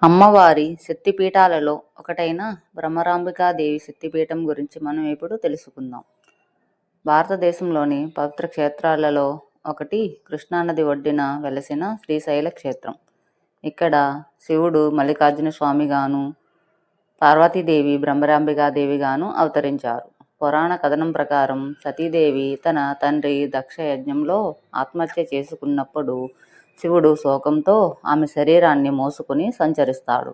అమ్మవారి శక్తిపీఠాలలో ఒకటైన భ్రమరాంబికాదేవి శక్తిపీఠం గురించి మనం ఇప్పుడు తెలుసుకుందాం. భారతదేశంలోని పవిత్ర క్షేత్రాలలో ఒకటి కృష్ణానది ఒడ్డున వెలసిన శ్రీశైల క్షేత్రం. ఇక్కడ శివుడు మల్లికార్జున స్వామిగాను, పార్వతీదేవి బ్రహ్మరాంబికాదేవిగాను అవతరించారు. పురాణ కథనం ప్రకారం సతీదేవి తన తండ్రి దక్ష యజ్ఞంలో ఆత్మహత్య చేసుకున్నప్పుడు శివుడు శోకంతో ఆమె శరీరాన్ని మోసుకుని సంచరిస్తాడు.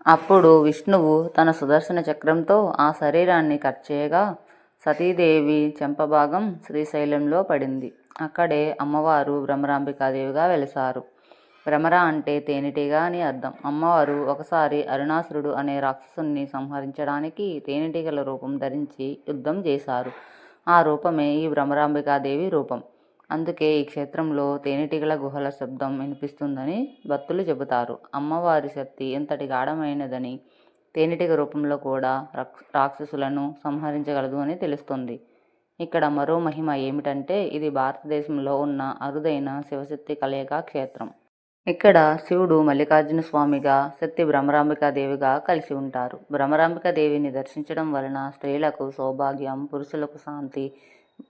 అప్పుడు విష్ణువు తన సుదర్శన చక్రంతో ఆ శరీరాన్ని కట్ చేయగా సతీదేవి చెంపభాగం శ్రీశైలంలో పడింది. అక్కడే అమ్మవారు భ్రమరాంబికాదేవిగా వెలిశారు. భ్రమర అంటే తేనెటీగ అని అర్థం. అమ్మవారు ఒకసారి అరుణాసురుడు అనే రాక్షసుని సంహరించడానికి తేనెటీగల రూపం ధరించి యుద్ధం చేశారు. ఆ రూపమే ఈ భ్రమరాంబికాదేవి రూపం. అందుకే ఈ క్షేత్రంలో తేనెటీగల గుహల శబ్దం వినిపిస్తుందని భక్తులు చెబుతారు. అమ్మవారి శక్తి ఎంతటి గాఢమైనదని తేనెటీగ రూపంలో కూడా రాక్షసులను సంహరించగలదు అని తెలుస్తుంది. ఇక్కడ మరో మహిమ ఏమిటంటే ఇది భారతదేశంలో ఉన్న అరుదైన శివశక్తి కలయిక క్షేత్రం. ఇక్కడ శివుడు మల్లికార్జున స్వామిగా, శక్తి భ్రమరాంబికాదేవిగా కలిసి ఉంటారు. భ్రమరాంబికాదేవిని దర్శించడం వలన స్త్రీలకు సౌభాగ్యం, పురుషులకు శాంతి,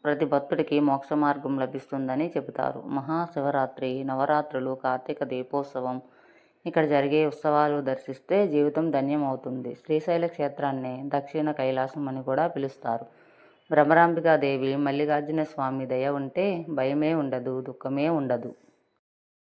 ప్రతి భక్తుడికి మోక్ష మార్గం లభిస్తుందని చెబుతారు. మహాశివరాత్రి, నవరాత్రులు, కార్తీక దీపోత్సవం ఇక్కడ జరిగే ఉత్సవాలు దర్శిస్తే జీవితం ధన్యం అవుతుంది. శ్రీశైల క్షేత్రాన్ని దక్షిణ కైలాసం అని కూడా పిలుస్తారు. భ్రమరాంబికాదేవి మల్లికార్జున స్వామి దయ ఉంటే భయమే ఉండదు, దుఃఖమే ఉండదు.